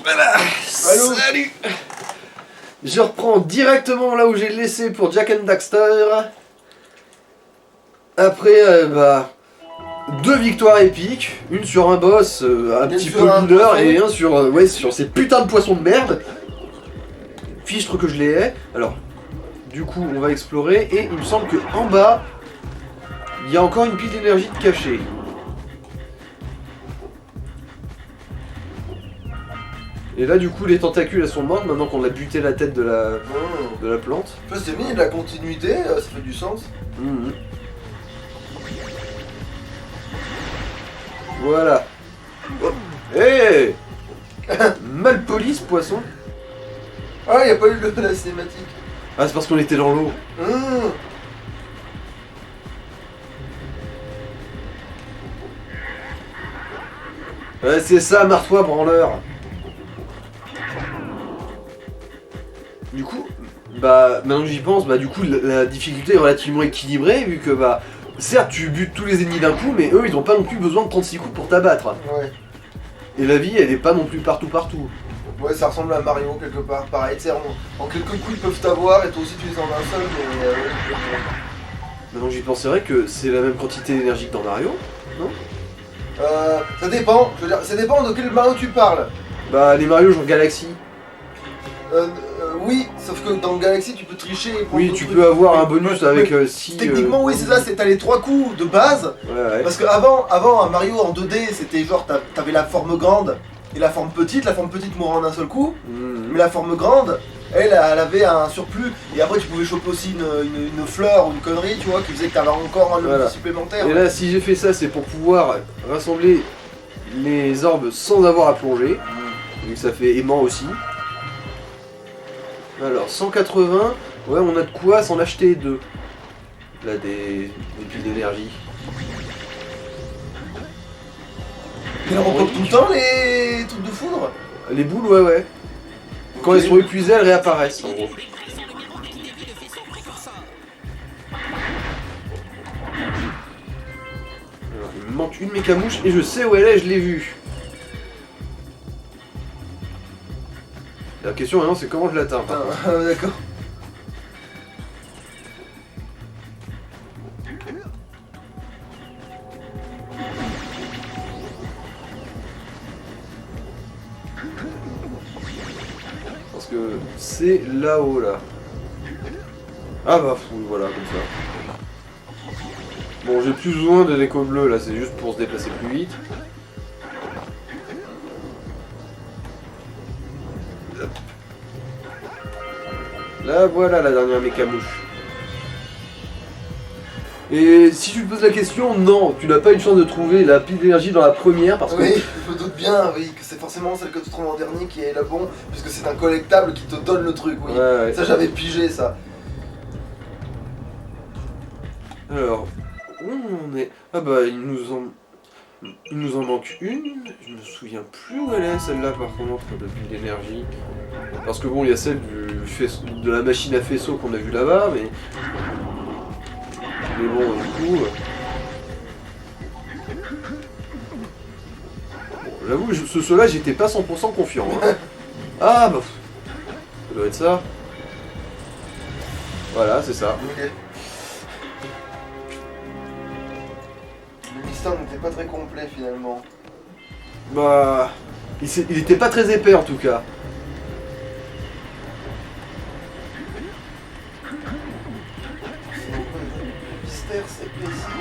Voilà. Allô. Salut. Je reprends directement là où j'ai laissé pour Jak and Daxter. Après, deux victoires épiques, une sur un boss un petit peu mineur et un sur ces putains de poissons de merde. Fichtre que je les hais. Alors, du coup, on va explorer et il me semble que en bas, il y a encore une pile d'énergie de cachée. Et là, du coup, les tentacules elles sont mortes maintenant qu'on a buté la tête de la plante. C'est mis de la continuité, ça fait du sens. Mmh. Voilà. Oh. Hey. Mal poli ce poisson. Ah, y a pas eu la cinématique. Ah, c'est parce qu'on était dans l'eau. Ouais, c'est ça, marre-toi, branleur. Du coup, maintenant que j'y pense, du coup, la difficulté est relativement équilibrée, vu que, certes, tu butes tous les ennemis d'un coup, mais eux, ils ont pas non plus besoin de 36 coups pour t'abattre. Ouais. Et la vie, elle est pas non plus partout. Ouais, ça ressemble à Mario quelque part, pareil, tu sais, en quelques coups ils peuvent t'avoir et toi aussi tu les en as un seul, mais... Maintenant que j'y pense, c'est vrai que c'est la même quantité d'énergie que dans Mario, non? Ça dépend, je veux dire, ça dépend de quel Mario tu parles. Les Mario genre Galaxy. Oui, sauf que dans Galaxy tu peux tricher et prendre Oui, d'autres tu trucs. peux avoir un bonus avec si... Techniquement oui, c'est ça, t'as les 3 coups de base. Ouais. Parce que avant un Mario en 2D, c'était genre t'avais la forme grande et la forme petite mourait en un seul coup. Mais la forme grande, elle avait un surplus, et après tu pouvais choper aussi une fleur ou une connerie, tu vois, qui faisait que t'avais encore un level supplémentaire. Et là, si j'ai fait ça, c'est pour pouvoir rassembler les orbes sans avoir à plonger. Donc ça fait aimant aussi. Alors, 180, ouais, on a de quoi s'en acheter 2. Là, des piles d'énergie. Et on repop tout le temps les trucs de foudre. Les boules, ouais. Quand elles sont épuisées, elles réapparaissent, en gros. Alors, il me manque une mécamouche et je sais où elle est, je l'ai vue. La question maintenant, c'est comment je l'atteins. D'accord. Parce que c'est là-haut, là. Ah oui, voilà, comme ça. Bon, j'ai plus besoin de l'écho bleu, là, c'est juste pour se déplacer plus vite. Là, voilà la dernière mécamouche. Et si tu te poses la question, non, tu n'as pas une chance de trouver la pile d'énergie dans la première parce que... Oui, je me doute bien, oui, que c'est forcément celle que tu trouves en dernier qui est la bonne, puisque c'est un collectable qui te donne le truc, oui. Ouais. Ça j'avais pigé ça. Alors, où on est? il nous en manque une. Je me souviens plus où elle est celle-là par contre, la pile d'énergie. Parce que bon, il y a celle de la machine à faisceau qu'on a vu là-bas, mais bon, du coup... Bon, j'avoue, ceux-là, j'étais pas 100% confiant. Hein. Ça doit être ça. Voilà, c'est ça. Ok. Le mystère n'était pas très complet finalement. Il était pas très épais en tout cas. C'est précis.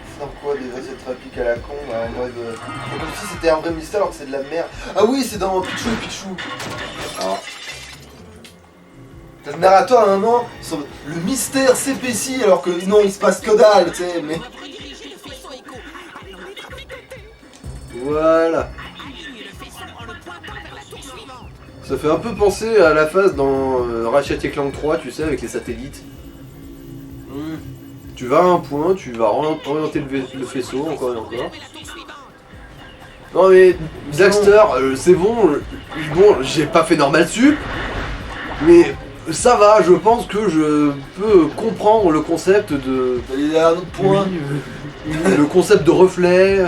C'est dans quoi déjà cette réplique à la con en mode... Comme si c'était un vrai mystère alors que c'est de la merde. Ah oui, c'est dans Pichou et Pichou. Alors. Le narrateur à un moment, le mystère s'épaissit alors que non, il se passe que dalle, tu sais, mais... Voilà. Ça fait un peu penser à la phase dans Ratchet et Clank 3, tu sais, avec les satellites. Tu vas à un point, tu vas orienter le faisceau encore et encore. Non mais, Daxter, c'est bon, j'ai pas fait normal sup, mais ça va, je pense que je peux comprendre le concept de... Il y a un autre point. Le concept de reflet,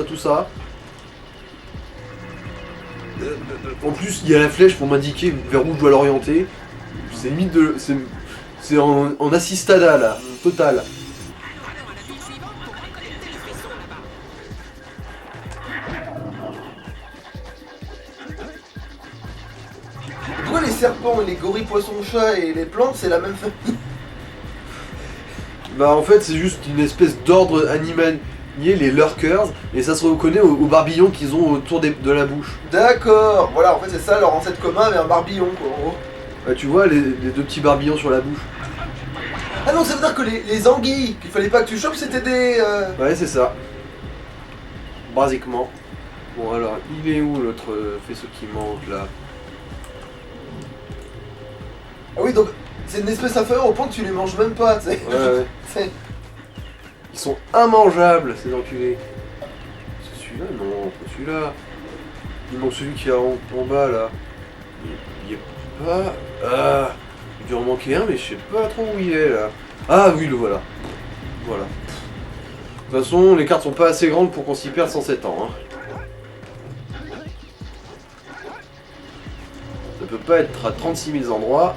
tout ça. En plus, il y a la flèche pour m'indiquer vers où je dois l'orienter. C'est limite de... C'est en assistada, là. Total. Pourquoi les serpents, les gorilles, poissons, chats et les plantes, c'est la même famille? Bah en fait c'est juste une espèce d'ordre animalier, les lurkers, et ça se reconnaît aux barbillons qu'ils ont autour de la bouche. D'accord, voilà, en fait c'est ça leur ancêtre commun avec un barbillon quoi en gros. Bah tu vois les deux petits barbillons sur la bouche. Ah non, ça veut dire que les anguilles qu'il fallait pas que tu chopes c'était des... Ouais c'est ça. Basiquement. Bon alors, il est où l'autre faisceau qui manque là? Ah oui, donc c'est une espèce inférieure au point que tu les manges même pas, tu sais. Ouais. C'est- Ils sont immangeables ces enculés. C'est celui-là? Non, pas celui-là. Il manque celui qui est en bas là. Il est pas... Ah, il doit en manquer un mais je sais pas trop où il est là. Ah oui le voilà. Voilà. De toute façon les cartes sont pas assez grandes pour qu'on s'y perde sans 7 ans. Hein. Ça peut pas être à 36 000 endroits.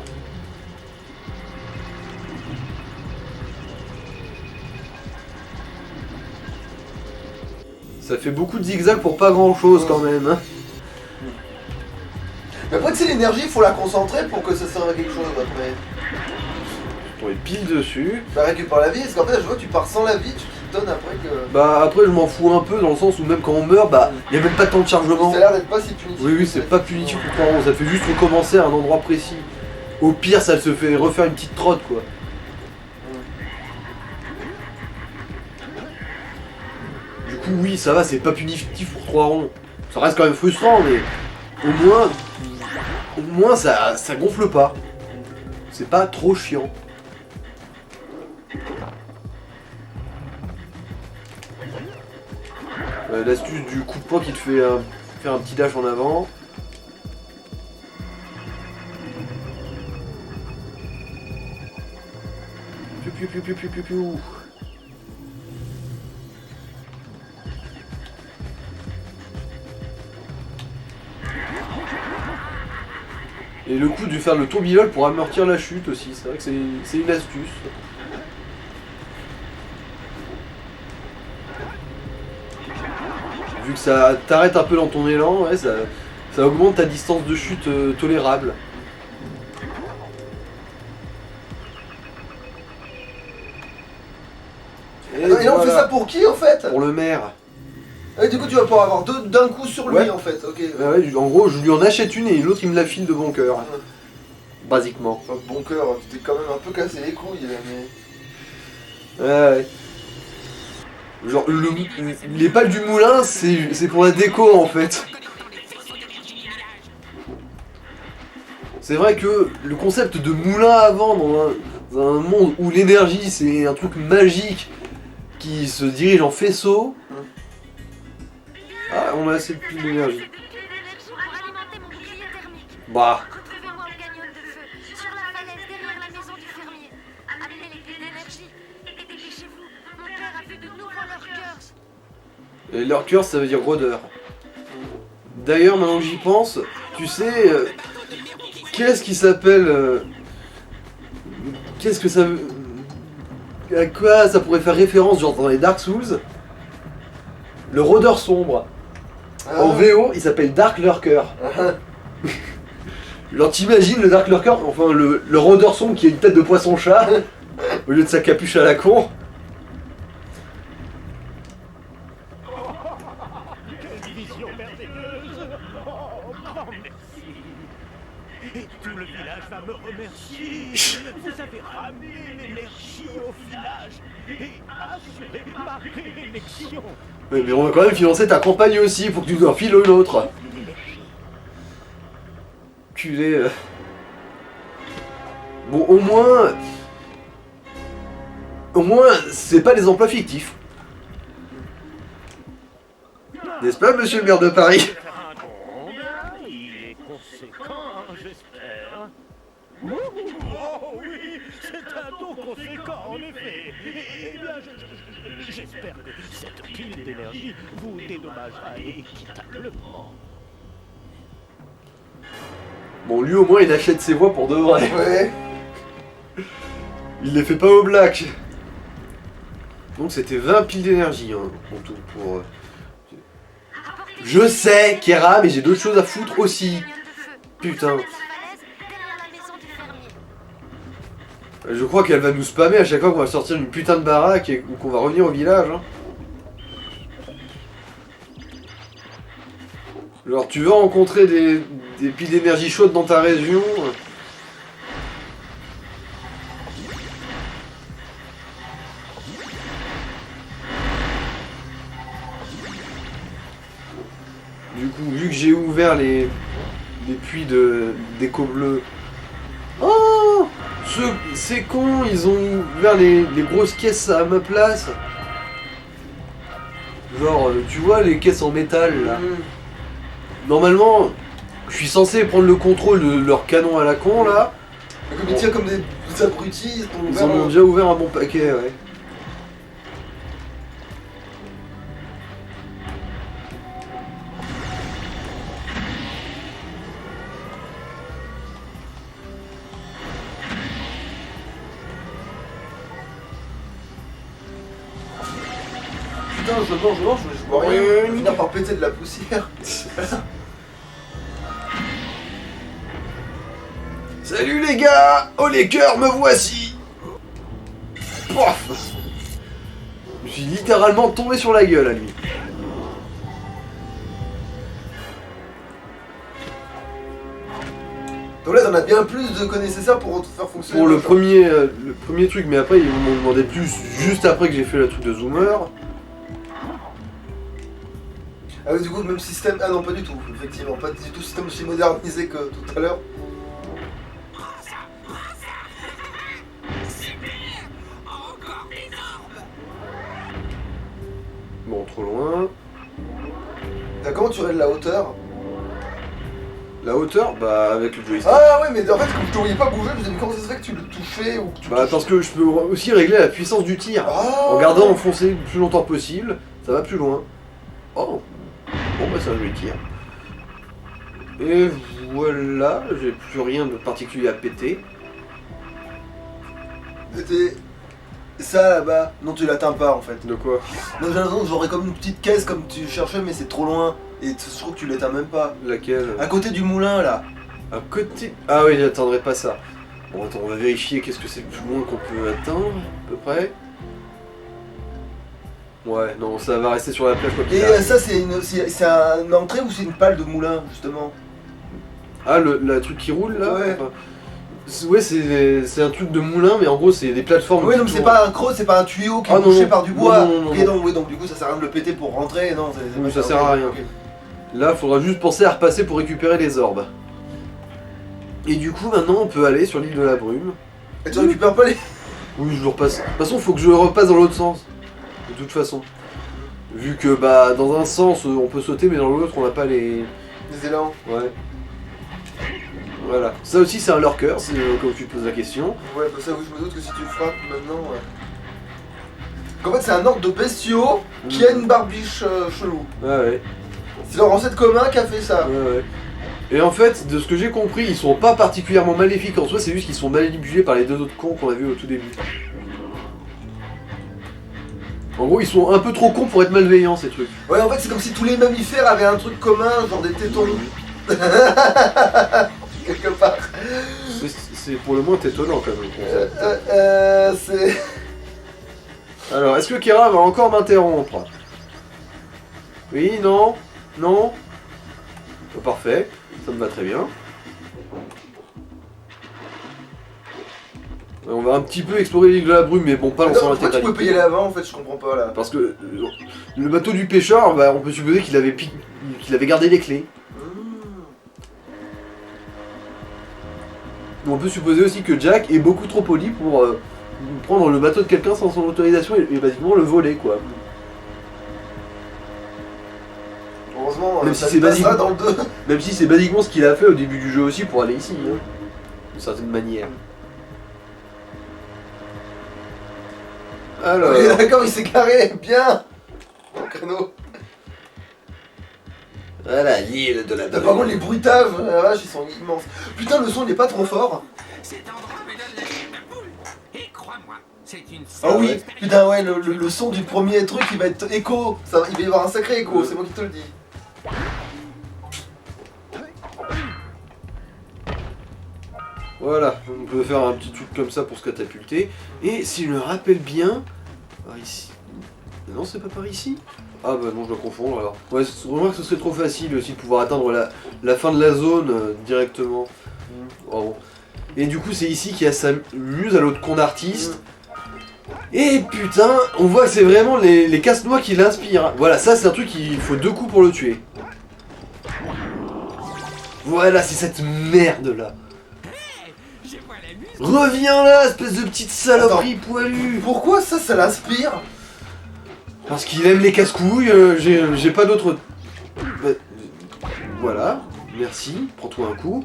Ça fait beaucoup de zigzags pour pas grand chose quand même. Hein. Mais après tu sais l'énergie, il faut la concentrer pour que ça serve à quelque chose après. On est pile dessus. Bah récupère la vie, parce qu'en fait je vois que tu pars sans la vie, tu te donnes après que... Bah après je m'en fous un peu dans le sens où même quand on meurt, bah y a même pas de temps de chargement. Ça a l'air d'être pas si punitif. Oui c'est pas punitif pour Poiron, ça fait juste recommencer à un endroit précis. Au pire ça se fait refaire une petite trotte quoi. Du coup oui ça va, c'est pas punitif pour 3 ronds. Ça reste quand même frustrant mais au moins ça gonfle pas. C'est pas trop chiant. L'astuce du coup de poing qui te fait faire un petit dash en avant. Piu, piu, piu, piu, piu, piu. Et le coup de faire le tourbillon pour amortir la chute aussi, c'est vrai que c'est une astuce. Vu que ça t'arrête un peu dans ton élan, ouais, ça augmente ta distance de chute tolérable. Et là on fait ça pour qui en fait? Pour le maire. Et du coup tu vas pouvoir avoir deux d'un coup sur lui Ouais. en fait, ok. Ouais, en gros, je lui en achète une et l'autre il me la file de bon cœur. Ouais. Basiquement. Enfin, bon cœur, tu t'es quand même un peu cassé les couilles mais... Ouais. Genre, les pales du moulin, c'est pour la déco en fait. C'est vrai que le concept de moulin à vent dans un monde où l'énergie c'est un truc magique qui se dirige en faisceau. Ah, on a assez de piles d'énergie. Bah. Et lurker ça veut dire rôdeur. D'ailleurs maintenant que j'y pense, tu sais, qu'est-ce qui s'appelle... qu'est-ce que ça veut... À quoi ça pourrait faire référence genre dans les Dark Souls? Le rôdeur sombre. Ah. En VO il s'appelle Dark Lurker. Genre t'imagines le Dark Lurker, enfin le rôdeur sombre qui a une tête de poisson-chat au lieu de sa capuche à la con. Quelle vision merveilleuse! Oh, grand merci! Et tout le village va me remercier! Vous avez ramené l'énergie au village et assuré ma réélection! Mais on va quand même financer ta campagne aussi pour que tu nous en files une autre. Culé. Bon au moins... Au moins c'est pas des emplois fictifs. N'est-ce pas monsieur le maire de Paris? Il est conséquent, j'espère. Oh oui, c'est un don conséquent en effet. Eh bien, j'espère que cette pile d'énergie vous dédommagera équitablement. Bon, lui au moins il achète ses voix pour de vrai. Ouais. Il les fait pas au black. Donc c'était 20 piles d'énergie hein, en tout pour... Je sais, Kera, mais j'ai d'autres choses à foutre aussi. Putain. Je crois qu'elle va nous spammer à chaque fois qu'on va sortir une putain de baraque ou qu'on va revenir au village. Hein. Genre tu veux rencontrer des piles d'énergie chaude dans ta région. Du coup, vu que j'ai ouvert les puits d'écho bleu. Oh, c'est con, ils ont ouvert les grosses caisses à ma place. Genre, tu vois les caisses en métal là. Normalement, je suis censé prendre le contrôle de leur canon à la con là. Comme ils tirent comme des abrutis, Ils en ont déjà ouvert un bon paquet, ouais. Putain, je mange, je vois rien. Je vais finir par péter de la poussière. Salut les gars! Oh les cœurs, me voici! Pouf! Je suis littéralement tombé sur la gueule à lui. Donc là, t'en as bien plus de connaisseurs pour te faire fonctionner. Pour le premier truc, mais après ils m'ont demandé plus juste après que j'ai fait le truc de zoomer. Ah oui, du coup, même système. Ah non, pas du tout, effectivement. Pas du tout système aussi modernisé que tout à l'heure. Bon, trop loin. Comment tu règles la hauteur? La hauteur, bah avec le joystick. Ah ouais, mais en fait, comme je te voyais pas bouger, je me disais, mais comment ça se fait que tu le touchais ou que tu Bah touches... parce que je peux aussi régler la puissance du tir. Ah En gardant enfoncé le plus longtemps possible, ça va plus loin. Oh. Bon bah c'est un joli tir. Et voilà, j'ai plus rien de particulier à péter. C'était... Ça là-bas, non tu l'atteins pas en fait. De quoi? Non, j'ai l'impression que j'aurais comme une petite caisse comme tu cherchais, mais c'est trop loin. Et je trouve que tu l'atteins même pas. Laquelle? À côté du moulin là. À côté... Ah oui, j'attendrai pas ça. Bon attends, on va vérifier qu'est-ce que c'est le plus loin qu'on peut atteindre, à peu près. Ouais, non, ça va rester sur la plage quoi qu'il Et arrive. ça c'est une entrée ou c'est une palle de moulin justement? Ah, le truc qui roule là? Ouais. Enfin, ouais, c'est un truc de moulin, mais en gros, c'est des plateformes. Oui, qui non, mais c'est tournent. pas un creux, c'est pas un tuyau qui Ah, est non, bouché non. par du bois. Non, Ok, non, oui, donc du coup ça sert à rien de le péter pour rentrer, non. Oui, pas ça sert à rien. Ok. Là, faudra juste penser à repasser pour récupérer les orbes. Et du coup, maintenant, on peut aller sur l'île de la brume. Et tu récupères pas les. Oui, je le repasse. De toute façon, faut que je le repasse dans l'autre sens. De toute façon. Vu que, bah, dans un sens, on peut sauter, mais dans l'autre, on n'a pas les... Les élans. Ouais. Voilà. Ça aussi, c'est un lurker, c'est comme tu te poses la question. Ouais, bah ça, oui, je me doute que si tu frappes maintenant. Ouais. En fait, c'est un ordre de bestiaux qui a une barbiche chelou. Ouais, ouais. C'est leur ancêtre commun qui a fait ça. Ouais, ouais. Et en fait, de ce que j'ai compris, ils sont pas particulièrement maléfiques en soi, c'est juste qu'ils sont manipulés par les deux autres cons qu'on a vus au tout début. En gros, ils sont un peu trop cons pour être malveillants, ces trucs. Ouais, en fait, c'est comme si tous les mammifères avaient un truc commun, genre des tétons. Quelque part. C'est pour le moins étonnant quand même. le concept. C'est. Alors, est-ce que Kera va encore m'interrompre? Oui, non? Non? Parfait, ça me va très bien. On va un petit peu explorer l'île de la brume, mais bon, pas dans son Pourquoi tu intégralité. pouvais payer l'avant en fait, je comprends pas là. Parce que le bateau du pêcheur, bah, on peut supposer qu'il avait, qu'il avait gardé les clés. On peut supposer aussi que Jack est beaucoup trop poli pour prendre le bateau de quelqu'un sans son autorisation et basiquement le voler, quoi. Heureusement, Même ça si c'est passera basique. dans le 2. Même si c'est basiquement ce qu'il a fait au début du jeu aussi pour aller ici, hein, d'une certaine manière. Alors... Ok, d'accord, il s'est carré, bien. Au créneau. Voilà, l'île de la Par contre, les bruitages, la vache, ils sont immenses. Putain, le son il est pas trop fort. Cet endroit me donne la chair de poule. Et crois-moi, c'est une Ah oui, expérience. putain, ouais, le son du premier truc il va être écho. Il va y avoir un sacré écho, c'est moi qui te le dis. Voilà, on peut faire un petit truc comme ça pour se catapulter. Et si je me rappelle bien... Par ici... Non, c'est pas par ici? Ah bah non, je dois confondre alors. Ouais, remarque que ce serait trop facile aussi de pouvoir atteindre la fin de la zone directement. Bravo. Et du coup, c'est ici qu'il y a sa muse à l'autre con d'artiste. Et putain, on voit que c'est vraiment les casse-noix qui l'inspirent. Voilà, ça c'est un truc qu'il faut 2 coups pour le tuer. Voilà, c'est cette merde là. Je vois la musique. Reviens là, espèce de petite saloperie poilue. Pourquoi ça l'inspire? Parce qu'il aime les casse-couilles, j'ai pas d'autre... Bah, voilà, merci, prends-toi un coup.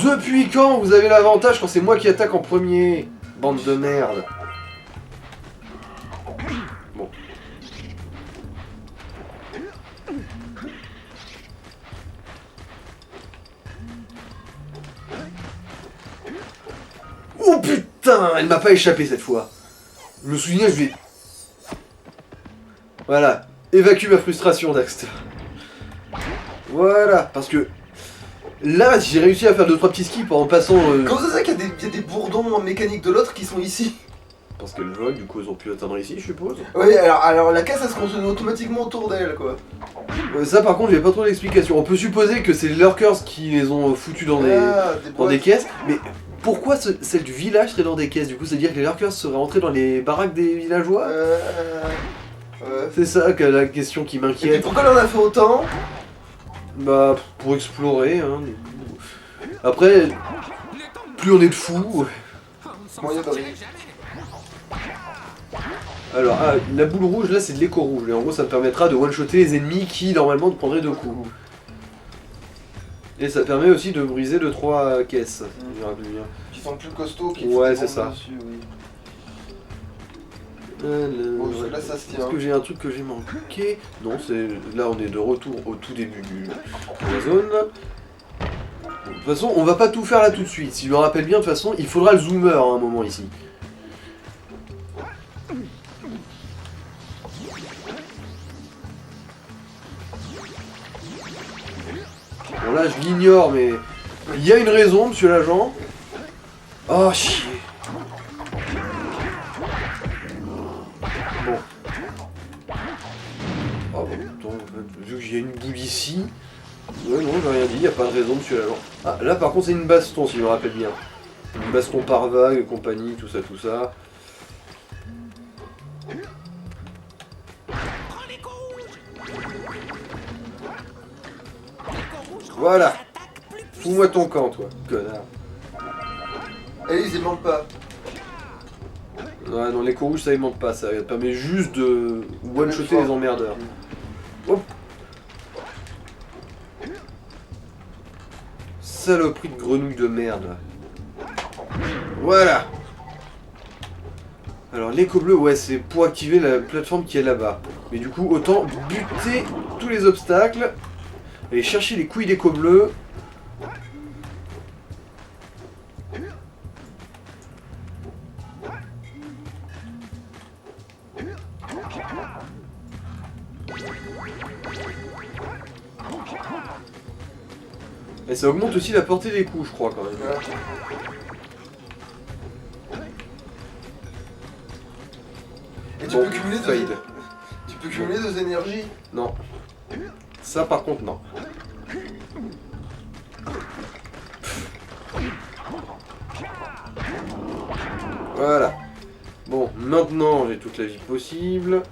Depuis quand vous avez l'avantage quand c'est moi qui attaque en premier? Bande de merde. Bon. Oh putain, elle m'a pas échappé cette fois. Je me souviens, je vais... Voilà, évacue ma frustration, Daxter. Voilà, parce que... Là, j'ai réussi à faire 2-3 petits skips en passant... Comment ça qu'il y a des bourdons en mécanique de l'autre qui sont ici? Parce qu'elles volent, du coup elles ont pu atteindre ici, je suppose. Oui, alors la caisse elle se construit automatiquement autour d'elle quoi. Ça par contre, j'ai pas trop d'explication. On peut supposer que c'est les lurkers qui les ont foutus dans des boîtes. caisses, mais pourquoi celle du village serait dans des caisses? Du coup, c'est-à-dire que les lurkers seraient rentrés dans les baraques des villageois? Ouais. C'est ça que la question qui Et puis m'inquiète. pourquoi elle en a fait autant? Bah, pour explorer, hein. Du coup. Après, plus on est de fous. Moyen de rire. Alors, la boule rouge là, c'est de l'écho rouge. Et en gros, ça me permettra de one-shotter les ennemis qui normalement te prendraient 2 coups. Et ça permet aussi de briser 2-3 caisses. Qui sont plus costauds, qui Ouais, font c'est ça. dessus, oui. Bon, Parce que là ça se tient. est-ce que j'ai un truc que j'ai manqué? Non, c'est là on est de retour au tout début de la zone. Bon, de toute façon, on va pas tout faire là tout de suite. Si je me rappelle bien, de toute façon, il faudra le zoomer à un moment ici. Bon là, je l'ignore, mais il y a une raison, monsieur l'agent. Oh chier. Bon. Oh bon, attends, vu que j'ai une boule ici... Ouais, non, j'ai rien dit, y a pas de raison, monsieur l'agent. Ah, là par contre c'est une baston, si je me rappelle bien. Une baston par vague, et compagnie, tout ça, tout ça. Voilà. Fous-moi ton camp, toi, connard. Et ils aimantent pas. Ouais, non, l'écho rouge ça aimante pas, ça permet juste de one-shotter les emmerdeurs. Hop. Saloperie de grenouille de merde. Voilà. Alors l'écho bleu, ouais, c'est pour activer la plateforme qui est là-bas. Mais du coup, autant buter tous les obstacles. Aller chercher les couilles d'écho bleu. Et ça augmente aussi la portée des coups, je crois, quand même. Ouais. Et tu Bon, peux cumuler fail. Tu peux cumuler 2 énergies. Non. Ça, par contre, non. Voilà. Bon, maintenant, j'ai toute la vie possible.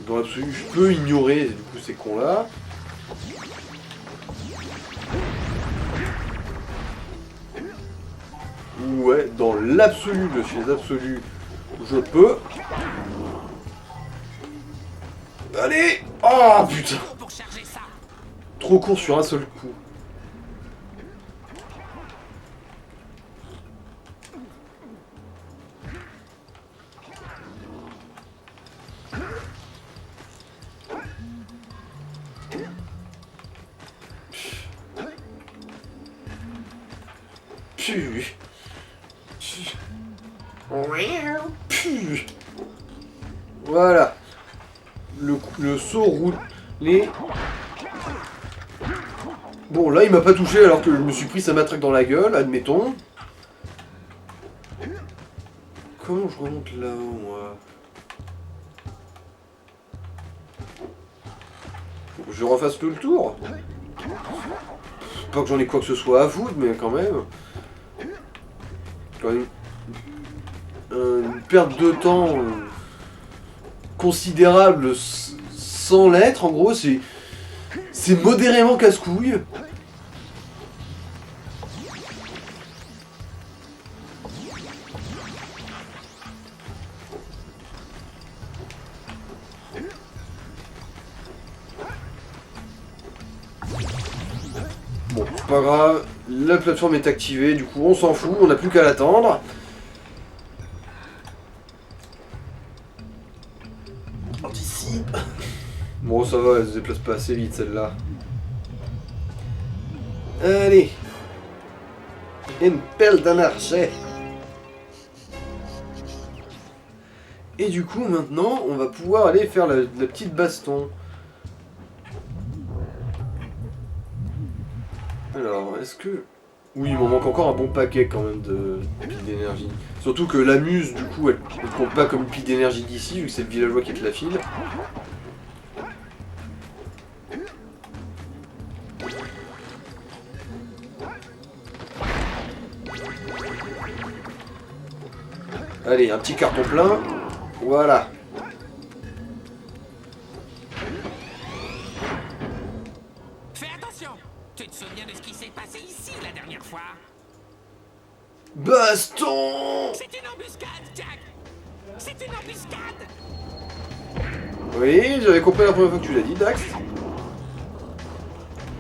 Dans l'absolu, je peux ignorer, du coup, ces cons-là. Ouais, dans l'absolu, de chez absolu, je peux. Allez! Oh putain! Pour charger ça. Trop court sur un seul coup. Pu. Pu. Voilà. Le saut roulé. Bon, là, il m'a pas touché alors que je me suis pris sa matraque dans la gueule, admettons. Comment je remonte là-haut, moi? Faut que je refasse tout le tour. Pas que j'en ai quoi que ce soit à foutre, mais quand même. Quand même une perte de temps considérable sans l'être, en gros, c'est modérément casse-couille. Bon, c'est pas grave, la plateforme est activée, du coup on s'en fout, on n'a plus qu'à l'attendre. D'ici. Bon, ça va, elle se déplace pas assez vite celle-là. Allez. Une pelle d'un archet. Et du coup, maintenant, on va pouvoir aller faire la petite baston. Alors, est-ce que... Oui, il m'en manque encore un bon paquet quand même de piles d'énergie. Surtout que la muse, du coup, elle compte pas comme une pile d'énergie d'ici, vu que c'est le villageois qui te la file. Allez, un petit carton plein. Voilà. Fais attention. Tu te souviens de ce qui s'est passé ici la dernière fois? Baston! C'est une embuscade, Jack. C'est une embuscade. Oui, j'avais compris la première fois que tu l'as dit, Dax.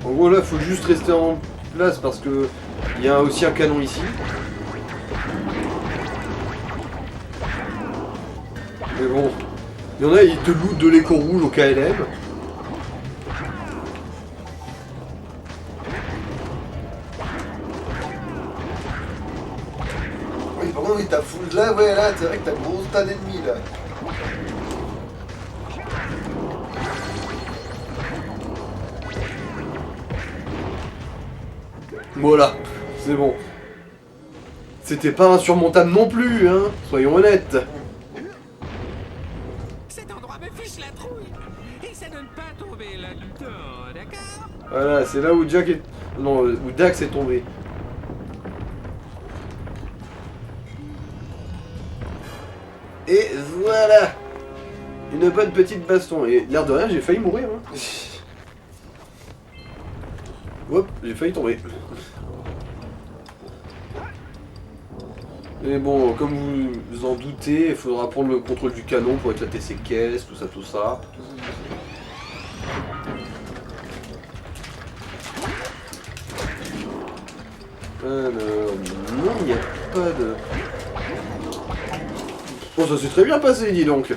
En gros, là, faut juste rester en place parce que il y a aussi un canon ici. Mais bon, il y en a, ils te lootent de l'écho rouge au KLM. Oui, par contre, oui, t'as full là, ouais, là, c'est vrai que t'as un gros tas d'ennemis là. Voilà, c'est bon. C'était pas insurmontable non plus, hein, soyons honnêtes. Cet endroit me fiche la trouille. Essaie de ne pas tomber là-dedans, d'accord? Voilà, c'est là où Jack est... Non, où Dax est tombé. Et voilà. Une bonne petite baston. Et l'air de rien, j'ai failli mourir. Hein. Hop, j'ai failli tomber. Mais bon, comme vous vous en doutez, il faudra prendre le contrôle du canon pour éclater ses caisses, tout ça, tout ça. Alors, non, il n'y a pas de... Bon, ça s'est très bien passé, dis donc.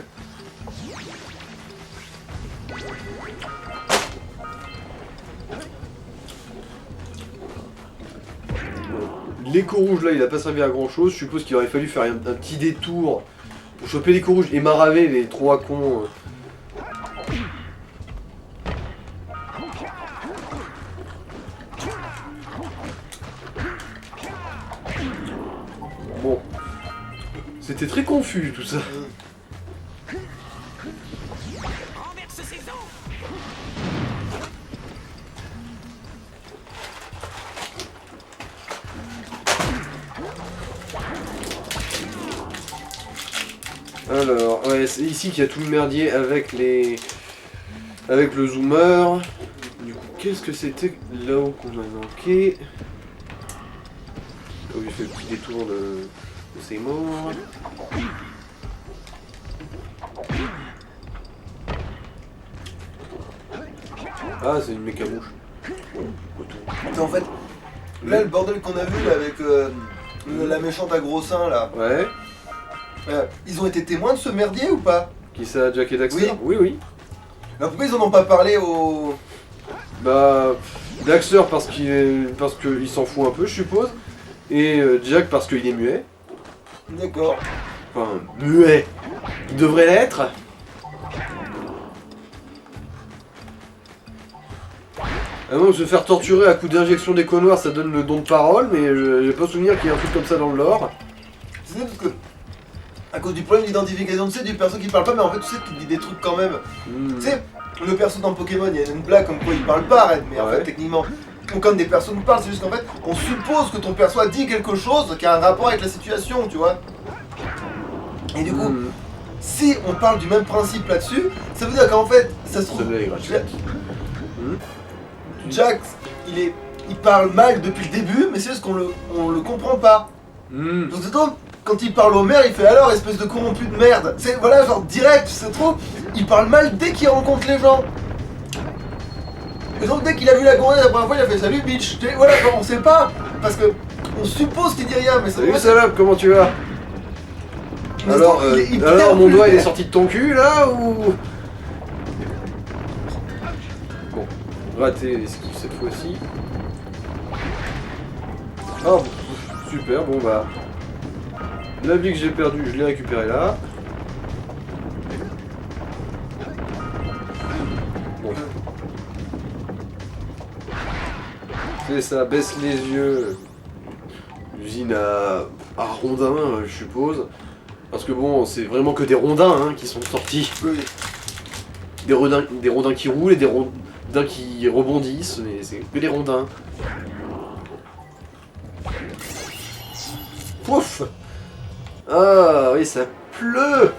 L'écho rouge là, il a pas servi à grand chose. Je suppose qu'il aurait fallu faire un petit détour pour choper l'écho rouge et maraver les trois cons. Bon, c'était très confus tout ça. Renverse ces os. Alors, ouais, c'est ici qu'il y a tout le merdier avec les... avec le zoomer. Du coup, qu'est-ce que c'était là-haut qu'on a manqué? Là où j'ai fait le petit détour de ces morts. Ah, c'est une mécamouche. En fait, là, le bordel qu'on a vu là, avec la méchante à gros seins là, Ouais. ils ont été témoins de ce merdier ou pas? Qui ça, Jack et Daxter? Oui. Oui, oui. Alors pourquoi ils en ont pas parlé au... Bah, Daxter parce qu'il s'en fout un peu, je suppose. Et Jack parce qu'il est muet. D'accord. Enfin, muet. Il devrait l'être. Ah non, se faire torturer à coup d'injection d'écho noir, ça donne le don de parole, mais j'ai pas souvenir qu'il y ait un truc comme ça dans le lore. C'est parce que, à cause du problème d'identification, tu sais, du perso qui parle pas, mais en fait, tu sais qu'il dit des trucs quand même. Tu sais, le perso dans Pokémon, il y a une blague comme quoi il parle pas, Red, mais en Ouais. fait, techniquement, quand des persos nous parlent, c'est juste qu'en fait, on suppose que ton perso a dit quelque chose qui a un rapport avec la situation, tu vois. Et du coup, si on parle du même principe là-dessus, ça veut dire qu'en fait, ça se trouve. Celui-là est gratuit. Jack, il parle mal depuis le début, mais c'est juste qu'on le comprend pas. Donc c'est donc, quand il parle au maire, il fait alors espèce de corrompu de merde. C'est voilà, genre direct, c'est trop. Il parle mal dès qu'il rencontre les gens. Et donc dès qu'il a vu la gournette la première fois, il a fait salut bitch. Et voilà, genre, on sait pas, parce que on suppose qu'il dit rien, mais ça Salut salope, comment tu vas? mais Alors, il alors perd mon plus doigt il est le- sorti de ton cul là ou... Bon, raté l'esquive cette fois-ci. Oh, super, bon bah... La vie que j'ai perdue, je l'ai récupérée là. Bon. C'est ça, baisse les yeux. Usine à rondins, je suppose. Parce que bon, c'est vraiment que des rondins hein, qui sont sortis. Oui. Des rondins qui roulent et des rondins qui rebondissent, mais c'est que des rondins. Pouf! Ah oui, ça pleut!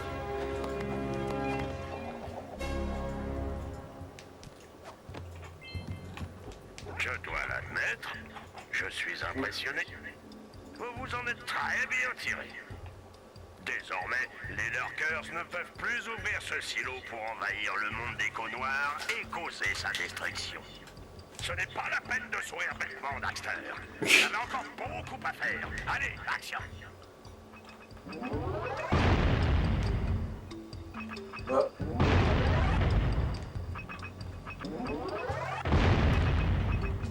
Je dois l'admettre, je suis impressionné. Vous vous en êtes très bien tiré. Désormais, les lurkers ne peuvent plus ouvrir ce silo pour envahir le monde des co noirs et causer sa destruction. Ce n'est pas la peine de sourire bêtement, Daxter. Vous avez encore beaucoup à faire. Allez, action! Ah.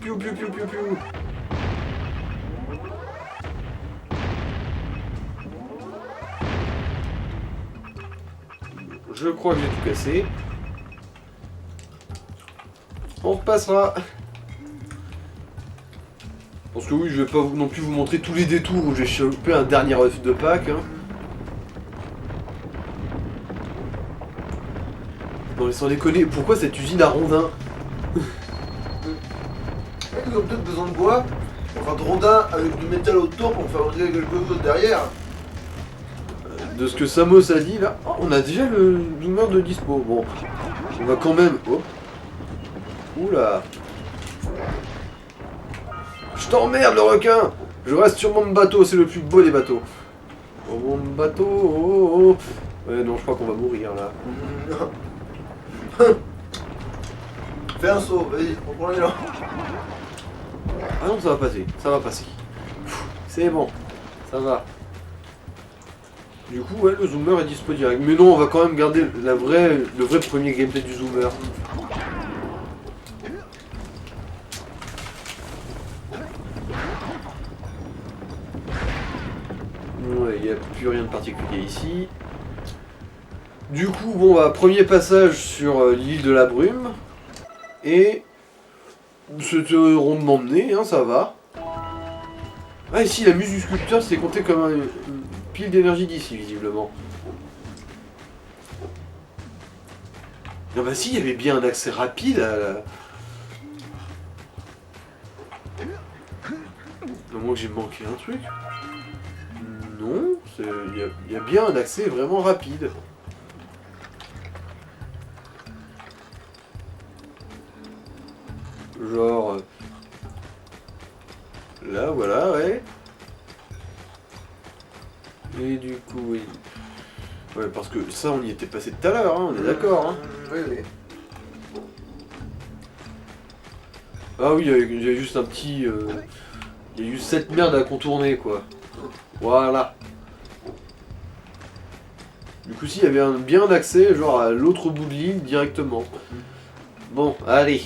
Piou piou piou piou piou. Je crois que j'ai tout cassé. On repassera. Parce que oui, je vais pas non plus vous montrer tous les détours où j'ai chopé un dernier œuf de Pâques. Hein. Non mais sans déconner, pourquoi cette usine à rondins? Ils ont peut-être besoin de bois, enfin de rondins avec du métal autour pour fabriquer quelque chose derrière. De ce que Samos a dit là, oh, on a déjà le zoomer de dispo. Bon, on va quand même. Oh. Oula. Je t'emmerde le requin. Je reste sur mon bateau, c'est le plus beau des bateaux. Oh mon bateau. Oh, oh. Ouais non, je crois qu'on va mourir là. Fais un saut, vas-y, reprends-les là. Ah non, ça va passer, ça va passer. C'est bon, ça va. Du coup, ouais, le zoomer est dispo direct. Mais non, on va quand même garder le vrai premier gameplay du zoomer. Ouais, il n'y a plus rien de particulier ici. Du coup, bon, bah, premier passage sur l'île de la brume. Et c'était rondement mené, hein, ça va. Ah, ici, la muse du sculpteur, c'est compté comme une pile d'énergie d'ici, visiblement. Ah bah si, il y avait bien un accès rapide à la... À moins que j'ai manqué un truc. Non, il y a bien un accès vraiment rapide. Genre... Là, voilà, ouais. Et du coup, oui. Ouais, parce que ça, on y était passé tout à l'heure, hein, on est d'accord. Hein. Oui, oui. Ah oui, il y a juste un petit... Il y a juste cette merde à contourner, quoi. Voilà. Du coup, si, il y avait bien un accès, genre à l'autre bout de l'île, directement. Bon, allez.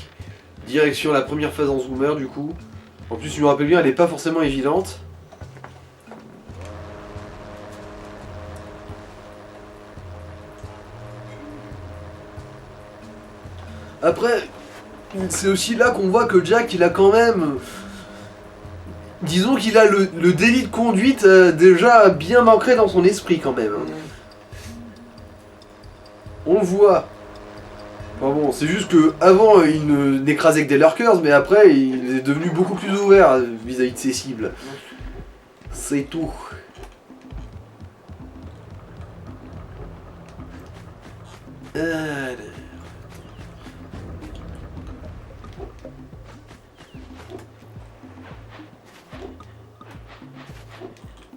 Direction la première phase en zoomer, du coup. En plus, je me rappelle bien, elle est pas forcément évidente. Après, c'est aussi là qu'on voit que Jack, il a quand même... Disons qu'il a le délit de conduite déjà bien ancré dans son esprit quand même. On le voit. Enfin bon, c'est juste que avant il n'écrasait que des lurkers, mais après il est devenu beaucoup plus ouvert vis-à-vis de ses cibles. C'est tout. Alors.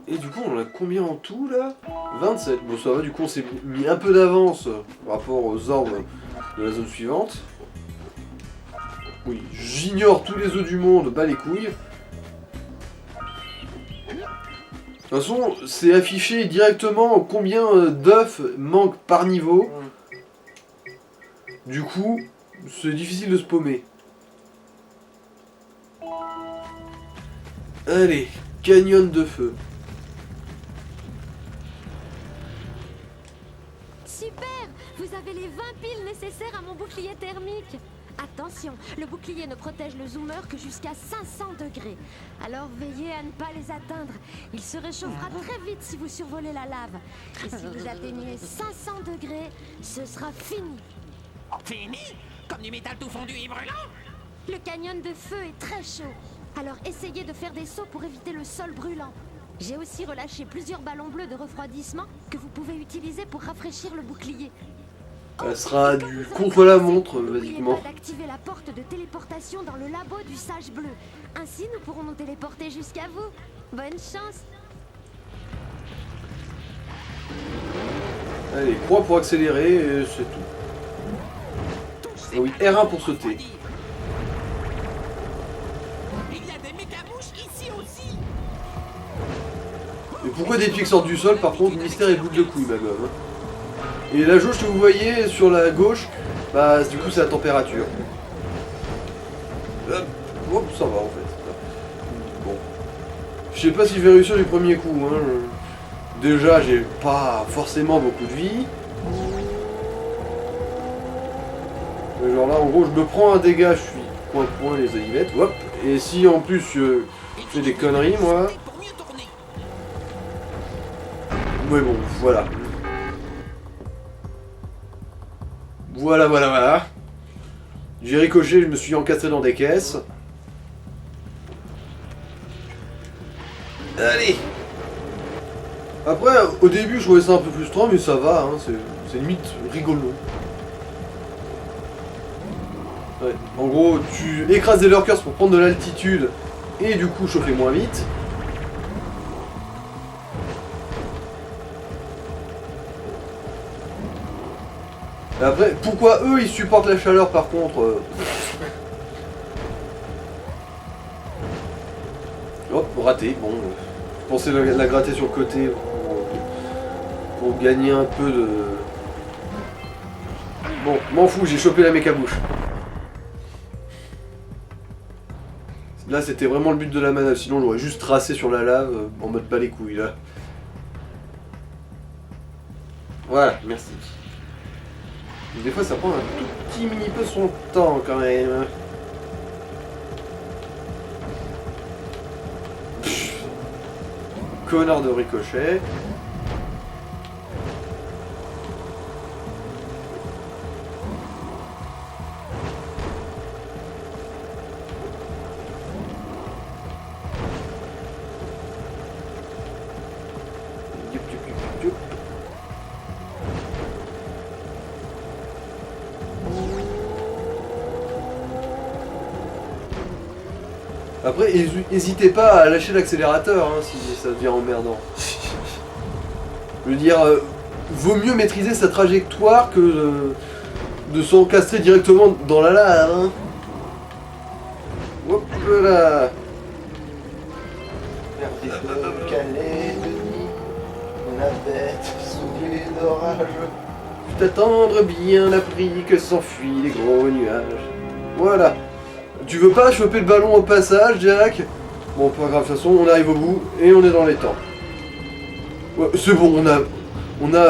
Et du coup, on en a combien en tout là? 27. Bon, ça va, du coup, on s'est mis un peu d'avance par rapport aux ordres de la zone suivante. Oui, j'ignore tous les œufs du monde, bas les couilles. De toute façon, c'est affiché directement combien d'œufs manquent par niveau. Du coup, c'est difficile de se paumer. Allez, canyon de feu. Super! Vous avez les 20 piles nécessaires à mon bouclier thermique. Attention, le bouclier ne protège le zoomer que jusqu'à 500 degrés. Alors veillez à ne pas les atteindre. Il se réchauffera très vite si vous survolez la lave. Et si vous atteignez 500 degrés, ce sera fini. Fini? Comme du métal tout fondu et brûlant? Le canyon de feu est très chaud. Alors essayez de faire des sauts pour éviter le sol brûlant. J'ai aussi relâché plusieurs ballons bleus de refroidissement que vous pouvez utiliser pour rafraîchir le bouclier. Ça sera du contre-la-montre, basiquement. N'oubliez pas d'activer la porte de téléportation dans le labo du sage bleu. Ainsi, nous pourrons nous téléporter jusqu'à vous. Bonne chance. Allez, croix pour accélérer, et c'est tout. Ah oui, R1 pour sauter. Il y a des mécabouches ici aussi. Et pourquoi des pieds qui sortent du sol, par contre, mystère et boucle de couille, ma gomme. Et la jauge que vous voyez sur la gauche, bah du coup c'est la température. Hop, ça va en fait. Bon. Je sais pas si je vais réussir du premier coup. Hein. Déjà, j'ai pas forcément beaucoup de vie. Mais genre là, en gros, je me prends un dégât, je suis point les olivettes. Hop. Et si en plus je fais des conneries, moi. Pour mieux tourner. Mais bon, voilà. Voilà. J'ai ricoché, je me suis encastré dans des caisses. Allez. Après, au début, je trouvais ça un peu frustrant, mais ça va, hein, c'est limite rigolo. Ouais. En gros, tu écrases des lurkers pour prendre de l'altitude et du coup chauffer moins vite. Et après, pourquoi eux ils supportent la chaleur par contre Hop, raté, bon. Je pensais la gratter sur le côté pour gagner un peu de... Bon, m'en fous, j'ai chopé la mécabouche. Là c'était vraiment le but de la manœuvre, sinon j'aurais juste tracé sur la lave en mode pas les couilles là. Voilà, merci. Des fois ça prend un tout petit mini peu son temps quand même. Pff. Connard de ricochet. Après, n'hésitez pas à lâcher l'accélérateur hein, si ça devient emmerdant. Je veux dire, vaut mieux maîtriser sa trajectoire que de s'encastrer directement dans la lave. Hein. Hop là. Calédonie, la bête soufflée d'orage. Fut attendre bien appris que s'enfuient les gros nuages. Voilà. Tu veux pas choper le ballon au passage, Jack? Bon, pas grave, de toute façon, on arrive au bout et on est dans les temps. Ouais, c'est bon, on a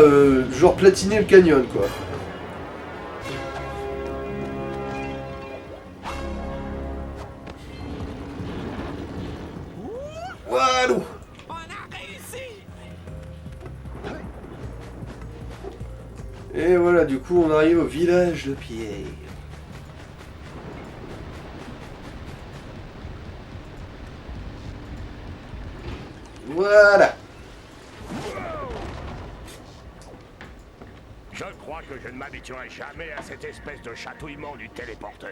genre platiné le canyon, quoi. Et voilà, du coup, on arrive au village de Pierre. Voilà. Je crois que je ne m'habituerai jamais à cette espèce de chatouillement du téléporteur.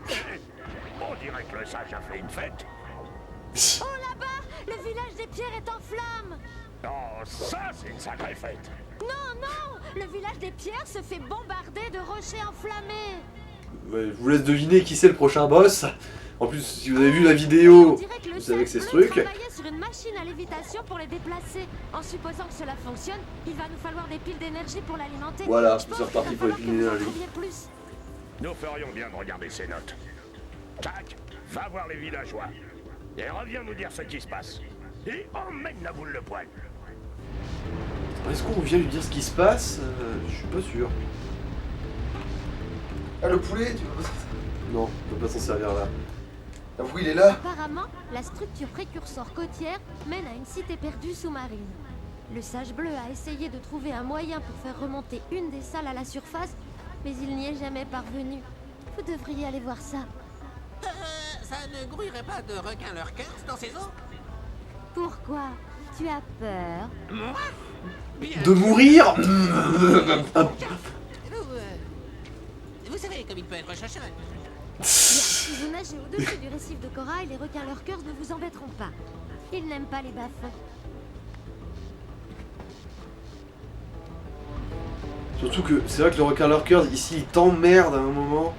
On dirait que le sage a fait une fête. Oh là-bas, le village des pierres est en flammes. Oh, ça c'est une sacrée fête. Non, non, le village des pierres se fait bombarder de rochers enflammés. Ouais, je vous laisse deviner qui c'est le prochain boss. En plus, si vous avez vu la vidéo, On dirait que le vous savez que c'est sage ce bleu truc. travaillait sur une machine à lévitation pour les déplacer. En supposant que cela fonctionne, il va nous falloir des piles d'énergie pour l'alimenter. Voilà, Je pense c'est reparti qu'il pour va les falloir piles que vous en d'énergie. trouviez plus. Nous ferions bien de regarder ces notes. Tac, va voir les villageois. Et reviens nous dire ce qui se passe. Et emmène la boule de poil. Est-ce qu'on vient lui dire ce qui se passe? Je suis pas sûr. Ah, le poulet, tu vois. Non, on peut pas s'en servir là. Avoue, il est là. Apparemment, la structure précurseur côtière mène à une cité perdue sous-marine. Le sage bleu a essayé de trouver un moyen pour faire remonter une des salles à la surface, mais il n'y est jamais parvenu. Vous devriez aller voir ça. Ça ne grouillerait pas de requins lurkers dans ces eaux? Pourquoi? Tu as peur? Moi? Bien. De mourir? Vous savez comme il peut être chanceux. Bien, si vous nagez au-dessus du récif de corail, les requins lurkers ne vous embêteront pas. Ils n'aiment pas les bas-fonds. Surtout que c'est vrai que le requin lurkers ici il t'emmerde à un moment.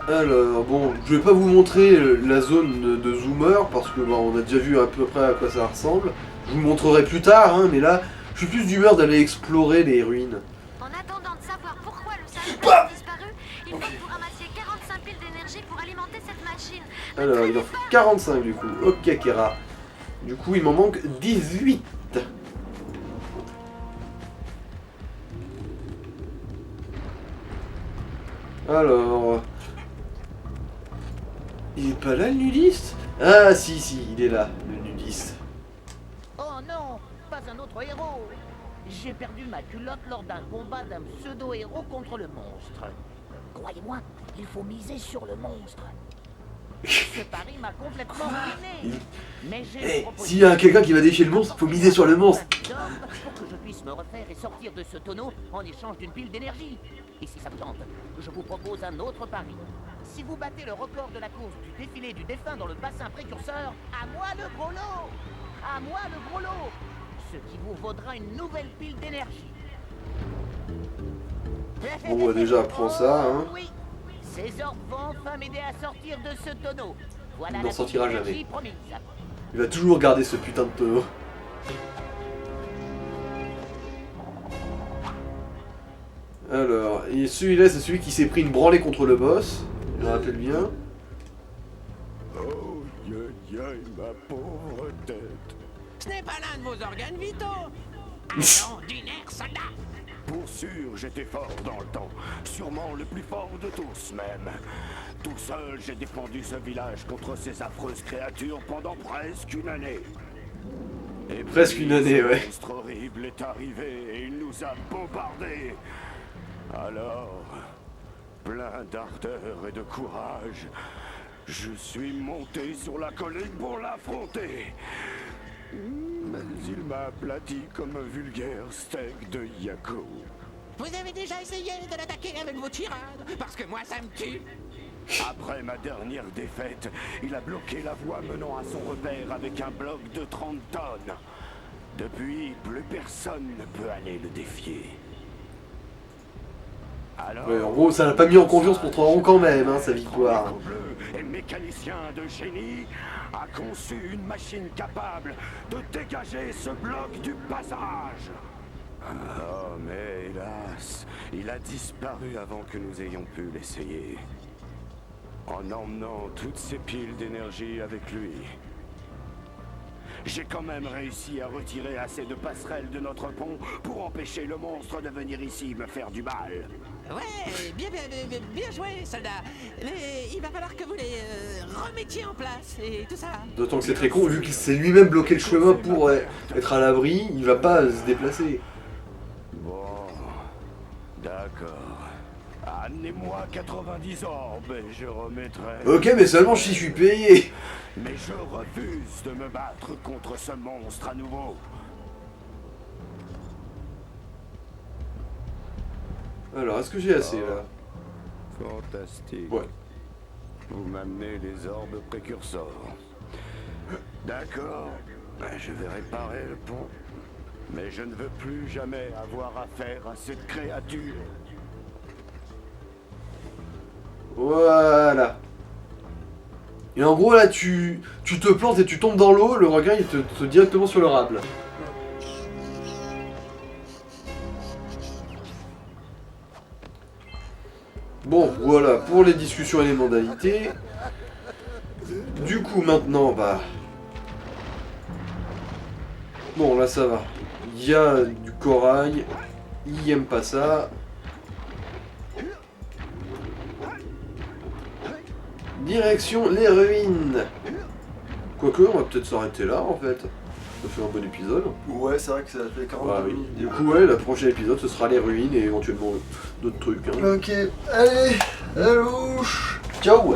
Alors bon, je vais pas vous montrer la zone de zoomer parce que bon, on a déjà vu à peu près à quoi ça ressemble. Je vous montrerai plus tard, hein, mais là, je suis plus d'humeur d'aller explorer les ruines. En attendant de savoir pourquoi le sage bleu a disparu, il faut que vous ramassiez 45 piles d'énergie pour alimenter cette machine. Alors, il en faut 45 du coup. Ok, Kera. Du coup, il m'en manque 18. Alors... Il est pas là le nudiste? Ah si, si, il est là, le nudiste. Oh non, pas un autre héros. J'ai perdu ma culotte lors d'un combat d'un pseudo-héros contre le monstre. Croyez-moi, il faut miser sur le monstre. Ce pari m'a complètement ruiné. Mais j'ai Eh, une proposition. s'il y a quelqu'un qui va défier le monstre, faut miser sur le monstre. Pour que je puisse me refaire et sortir de ce tonneau en échange d'une pile d'énergie. Et si ça vous tente, je vous propose un autre pari. Si vous battez le record de la course du défilé du défunt dans le bassin précurseur, à moi le gros lot. À moi le gros lot. Ce qui vous vaudra une nouvelle pile d'énergie. Bon, bah, déjà, prends ça, hein. Oui. Ces orbes vont enfin m'aider à sortir de ce tonneau. Voilà Il n'en la sortira pile d'énergie jamais. promise. Il va toujours garder ce putain de tonneau. Alors, et celui-là, c'est celui qui s'est pris une branlée contre le boss. Je me rappelle bien. Oh, ma pauvre tête. Ce n'est pas l'un de vos organes vitaux. Ordinaire soldat. Pour sûr, j'étais fort dans le temps. Sûrement le plus fort de tous, même. Tout seul, j'ai défendu ce village contre ces affreuses créatures pendant presque une année. Et Presque puis, une année, ce ouais. monstre horrible est arrivé et il nous a bombardés. Alors, plein d'ardeur et de courage, je suis monté sur la colline pour l'affronter. Mais il m'a aplati comme un vulgaire steak de Yako. Vous avez déjà essayé de l'attaquer avec vos tirades? Parce que moi, ça me tue. Après ma dernière défaite, il a bloqué la voie menant à son repère avec un bloc de 30 tonnes. Depuis, plus personne ne peut aller le défier. Alors, Ouais, en gros, ça l'a pas mis en confiance pour Tron quand même, hein, sa victoire. Franco Bleu et mécanicien de génie a conçu une machine capable de dégager ce bloc du passage. Oh, mais hélas, il a disparu avant que nous ayons pu l'essayer. En emmenant toutes ces piles d'énergie avec lui. J'ai quand même réussi à retirer assez de passerelles de notre pont pour empêcher le monstre de venir ici me faire du mal. Ouais, bien joué, soldat. Mais il va falloir que vous les remettiez en place et tout ça. D'autant que c'est très con, vu qu'il s'est lui-même bloqué le chemin pour être à l'abri, il va pas se déplacer. Bon, d'accord. Amenez-moi 90 orbes et je remettrai... Ok, mais seulement si je suis payé. Mais je refuse de me battre contre ce monstre à nouveau. Alors, est-ce que j'ai assez là? Fantastique. Ouais. Vous m'amenez les orbes précurseurs. D'accord. Je vais réparer le pont. Mais je ne veux plus jamais avoir affaire à cette créature. Voilà. Et en gros là tu te plantes et tu tombes dans l'eau, le requin il te directement sur le rable. Bon voilà pour les discussions et les modalités. Du coup maintenant bah... Bon là ça va. Il y a du corail. Il aime pas ça. Direction les ruines. Quoique, on va peut-être s'arrêter là en fait. Ça fait un bon épisode. Ouais, c'est vrai que ça fait 40 Bah oui. minutes. Du coup, ouais, le prochain épisode ce sera les ruines et éventuellement d'autres trucs. Hein. Ok, allez, à louche. Ciao.